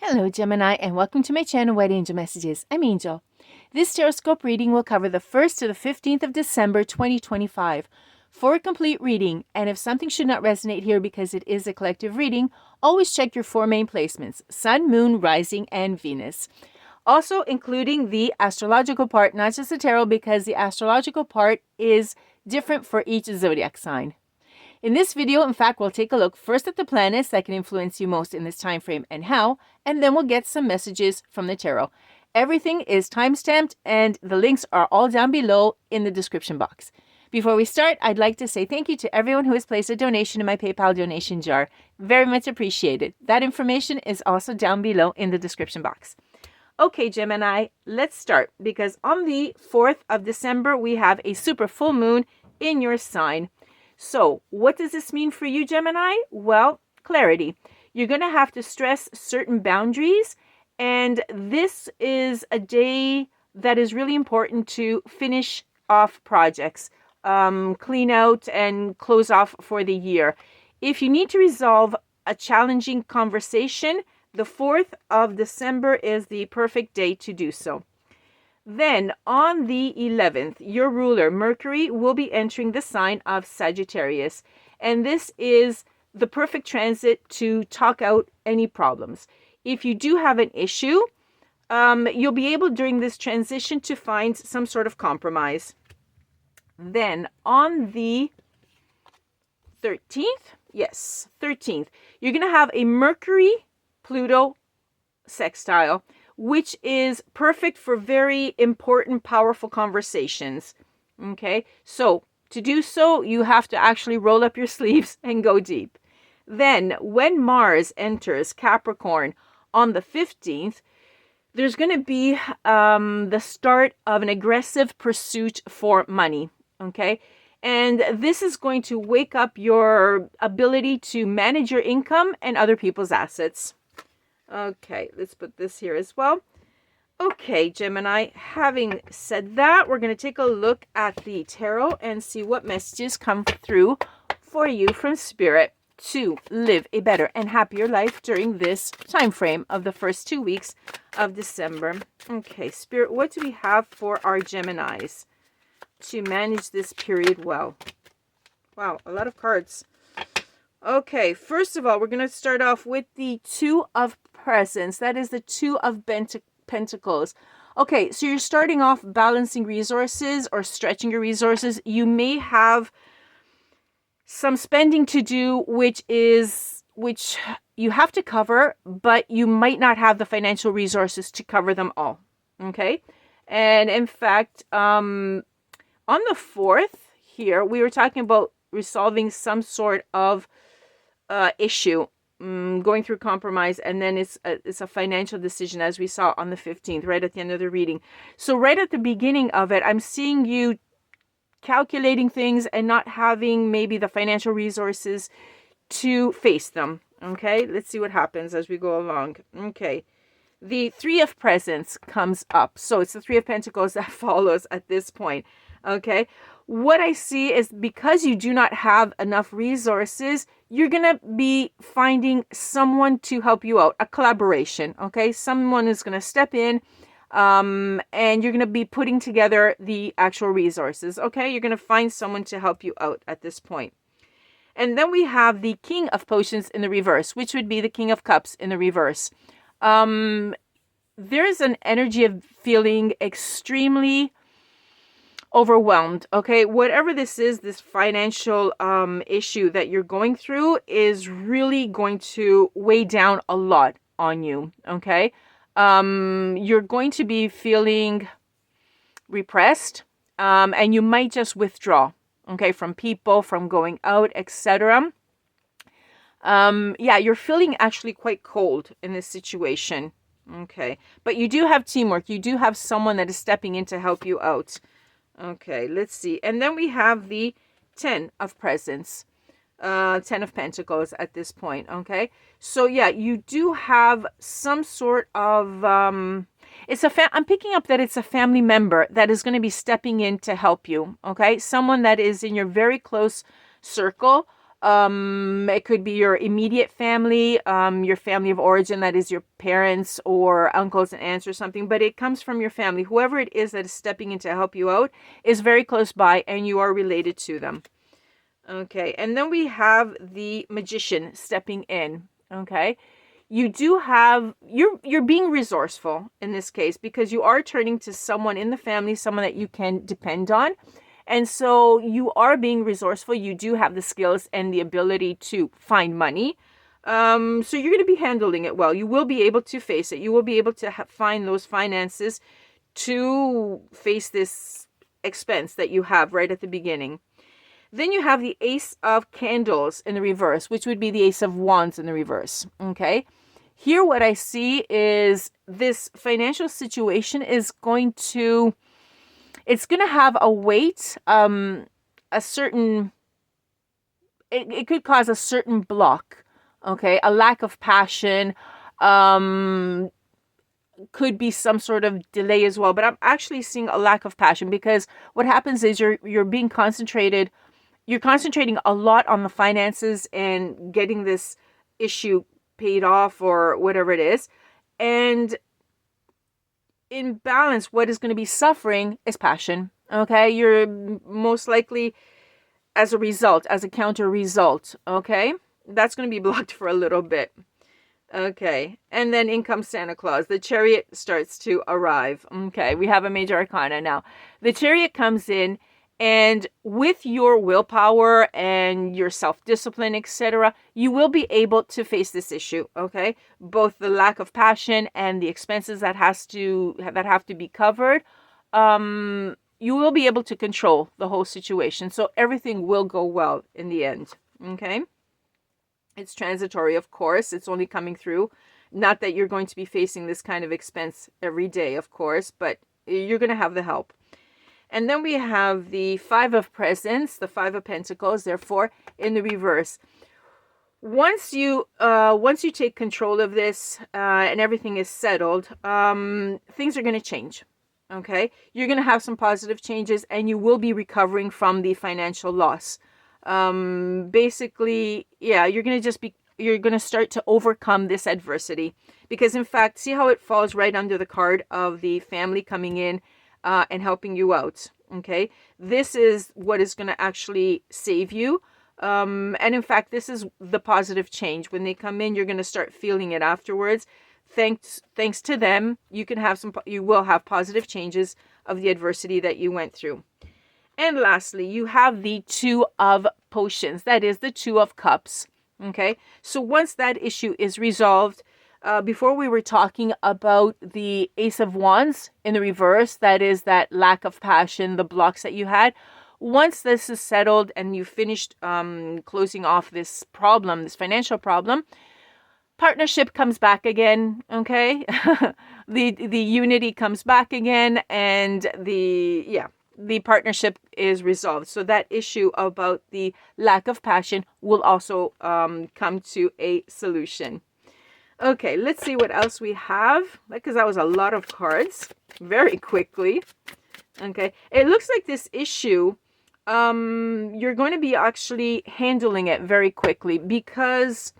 Hello Gemini and welcome to my channel White Angel Messages. I'm Angel. This TarotScope reading will cover the 1st to the 15th of December 2025. For a complete reading, and if something should not resonate here because it is a collective reading, always check your 4 main placements: Sun, Moon, Rising, and Venus. Also including the astrological part, not just the tarot, because the astrological part is different for each zodiac sign. In this video, in fact, we'll take a look first at the planets that can influence you most in this time frame and how, and then we'll get some messages from the tarot. Everything is timestamped and the links are all down below in the description box. Before we start, I'd like to say thank you to everyone who has placed a donation in my PayPal donation jar. Very much appreciated. That information is also down below in the description box. Okay, Gemini, let's start, because on the 4th of December, we have a super full moon in your sign. So what does this mean for you, Gemini? Well, clarity. You're going to have to stress certain boundaries, and this is a day that is really important to finish off projects, clean out and close off for the year. If you need to resolve a challenging conversation, the 4th of December is the perfect day to do so. Then on the 11th, your ruler, Mercury, will be entering the sign of Sagittarius. And this is the perfect transit to talk out any problems. If you do have an issue, you'll be able during this transition to find some sort of compromise. Then on the 13th, yes, 13th, you're going to have a Mercury-Pluto sextile, which is perfect for very important, powerful conversations. Okay, so to do so, you have to actually roll up your sleeves and go deep. Then, when Mars enters Capricorn on the 15th, there's going to be the start of an aggressive pursuit for money. Okay, and this is going to wake up your ability to manage your income and other people's assets. Okay, let's put this here as well. Okay, Gemini, having said that, we're going to take a look at the tarot and see what messages come through for you from Spirit to live a better and happier life during this time frame of the first 2 weeks of December. Okay, Spirit, what do we have for our Geminis to manage this period well? Wow, a lot of cards. Okay, first of all, we're going to start off with the Two of Presents. That is the Two of Pentacles. Okay, so you're starting off balancing resources or stretching your resources. You may have some spending to do, which you have to cover, but you might not have the financial resources to cover them all. Okay, and in fact, on the 4th here, we were talking about resolving some sort of issue, going through compromise, and then it's a financial decision, as we saw on the 15th, right at the end of the reading. So right at the beginning of it, I'm seeing you calculating things and not having maybe the financial resources to face them. Okay, let's see what happens as we go along. Okay, the Three of Presents comes up, so it's the Three of Pentacles that follows at this point. Okay, what I see is because you do not have enough resources, you're going to be finding someone to help you out, a collaboration, okay? Someone is going to step in, and you're going to be putting together the actual resources, okay? You're going to find someone to help you out at this point. And then we have the King of Potions in the reverse, which would be the King of Cups in the reverse. There's an energy of feeling extremely overwhelmed. Okay, whatever this is, this financial issue that you're going through is really going to weigh down a lot on you. Okay, you're going to be feeling repressed, and you might just withdraw, okay, from people, from going out, etc. Yeah, you're feeling actually quite cold in this situation. Okay, but you do have teamwork. You do have someone that is stepping in to help you out. Okay, let's see. And then we have the 10 of Presents, 10 of Pentacles at this point, okay? So, yeah, you do have some sort of, I'm picking up that it's a family member that is going to be stepping in to help you, okay? Someone that is in your very close circle, It could be your immediate family, your family of origin, that is your parents or uncles and aunts or something, but it comes from your family. Whoever it is that is stepping in to help you out is very close by and you are related to them. Okay, and then we have the magician stepping in. Okay, you do have, you're being resourceful in this case because you are turning to someone in the family, someone that you can depend on. And so you are being resourceful. You do have the skills and the ability to find money. So you're going to be handling it well. You will be able to face it. You will be able to find those finances to face this expense that you have right at the beginning. Then you have the Ace of Candles in the reverse, which would be the Ace of Wands in the reverse. Okay. Here, what I see is this financial situation is going to, it's going to have a weight, a certain, it could cause a certain block. Okay. A lack of passion, could be some sort of delay as well. But I'm actually seeing a lack of passion because what happens is you're being concentrated. You're concentrating a lot on the finances and getting this issue paid off or whatever it is. And in balance, what is going to be suffering is passion. Okay. You're most likely as a result, as a counter result. Okay. That's going to be blocked for a little bit. Okay. And then in comes Santa Claus. The Chariot starts to arrive. Okay. We have a major arcana now. The Chariot comes in. And with your willpower and your self-discipline, etc., you will be able to face this issue, okay? Both the lack of passion and the expenses that have to be covered, you will be able to control the whole situation. So everything will go well in the end, okay? It's transitory, of course. It's only coming through. Not that you're going to be facing this kind of expense every day, of course, but you're going to have the help. And then we have the Five of Presents, the Five of Pentacles, therefore, in the reverse. Once you take control of this and everything is settled, things are going to change. Okay, you're going to have some positive changes, and you will be recovering from the financial loss. Basically, yeah, you're going to start to overcome this adversity because, in fact, see how it falls right under the card of the family coming in. And helping you out. Okay, this is what is going to actually save you. And in fact, this is the positive change. When they come in, you're going to start feeling it afterwards. Thanks to them, you will have positive changes of the adversity that you went through. And lastly, you have the Two of Potions. That is the Two of Cups. Okay, so once that issue is resolved, before we were talking about the Ace of Wands in the reverse, that is that lack of passion, the blocks that you had. Once this is settled and you finished closing off this problem, this financial problem, partnership comes back again, okay? the unity comes back again, and the partnership is resolved. So that issue about the lack of passion will also come to a solution. Okay, let's see what else we have, because that was a lot of cards very quickly. Okay, it looks like this issue, you're going to be actually handling it very quickly because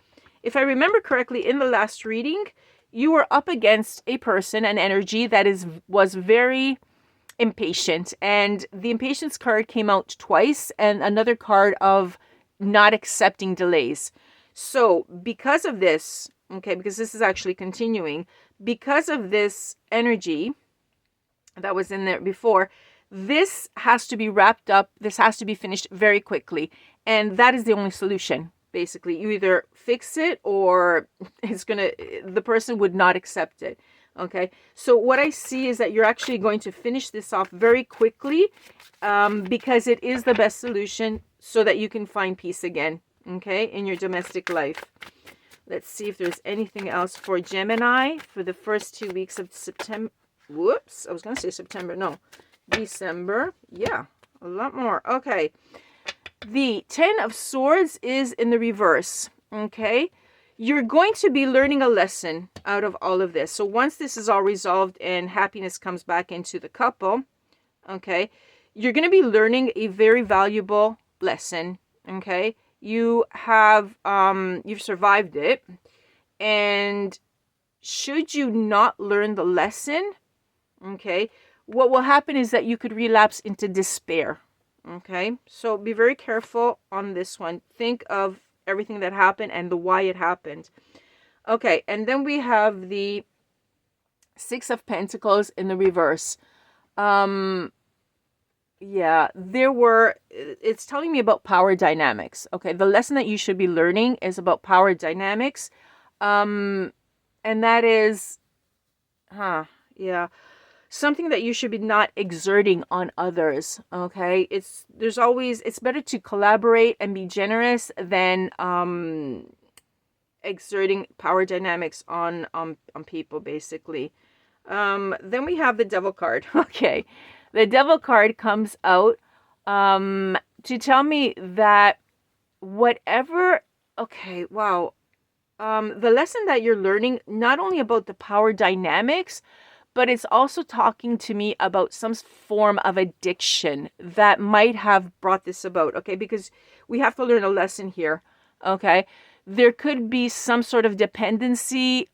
if I remember correctly, in the last reading, you were up against a person, an energy that was very impatient, and the impatience card came out twice and another card of not accepting delays. So because of this, okay, because this is actually continuing, because of this energy that was in there before, this has to be wrapped up. This has to be finished very quickly. And that is the only solution. Basically, you either fix it or the person would not accept it. Okay. So what I see is that you're actually going to finish this off very quickly because it is the best solution so that you can find peace again. Okay. In your domestic life. Let's see if there's anything else for Gemini for the first 2 weeks of September. Whoops, I was going to say September. No, December. Yeah, a lot more. Okay. The Ten of Swords is in the reverse. Okay. You're going to be learning a lesson out of all of this. So once this is all resolved and happiness comes back into the couple, okay, you're going to be learning a very valuable lesson. Okay. You have, you've survived it. And should you not learn the lesson, okay, what will happen is that you could relapse into despair. Okay, so be very careful on this one. Think of everything that happened and the why it happened. Okay, and then we have the Six of Pentacles in the reverse. Yeah, it's telling me about power dynamics. Okay, the lesson that you should be learning is about power dynamics. And that is, yeah, something that you should be not exerting on others. Okay, it's better to collaborate and be generous than exerting power dynamics on people, basically. Then we have the Devil card. Okay, the Devil card comes out to tell me that whatever. Okay, wow. The lesson that you're learning, not only about the power dynamics, but it's also talking to me about some form of addiction that might have brought this about, okay? Because we have to learn a lesson here, okay? There could be some sort of dependency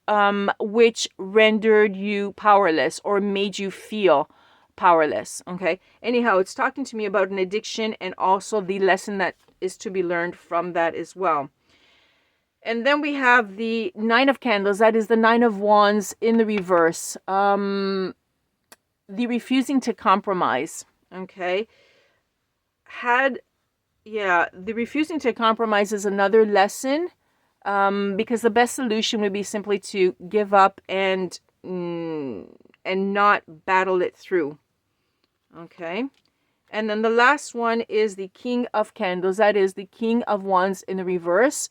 which rendered you powerless or made you feel powerless, okay? Anyhow, it's talking to me about an addiction and also the lesson that is to be learned from that as well. And then we have the Nine of Candles. That is the Nine of Wands in the reverse. The refusing to compromise. Okay. The refusing to compromise is another lesson. Because the best solution would be simply to give up and not battle it through. Okay. And then the last one is the King of Candles. That is the King of Wands in the reverse.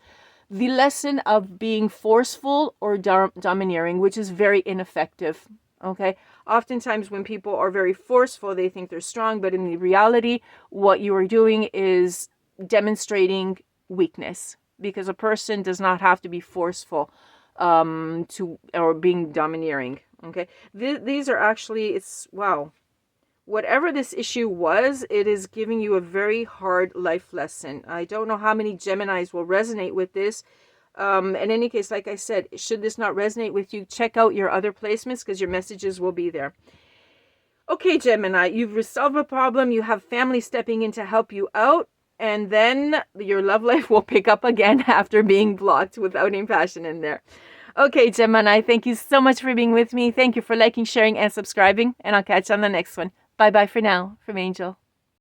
The lesson of being forceful or domineering, which is very ineffective, okay? Oftentimes when people are very forceful, they think they're strong, but in the reality, what you are doing is demonstrating weakness, because a person does not have to be forceful or being domineering, okay? These are actually, wow. Whatever this issue was, it is giving you a very hard life lesson. I don't know how many Geminis will resonate with this. In any case, like I said, should this not resonate with you, check out your other placements because your messages will be there. Okay, Gemini, you've resolved a problem. You have family stepping in to help you out. And then your love life will pick up again after being blocked without any passion in there. Okay, Gemini, thank you so much for being with me. Thank you for liking, sharing, and subscribing. And I'll catch you on the next one. Bye-bye for now from Angel.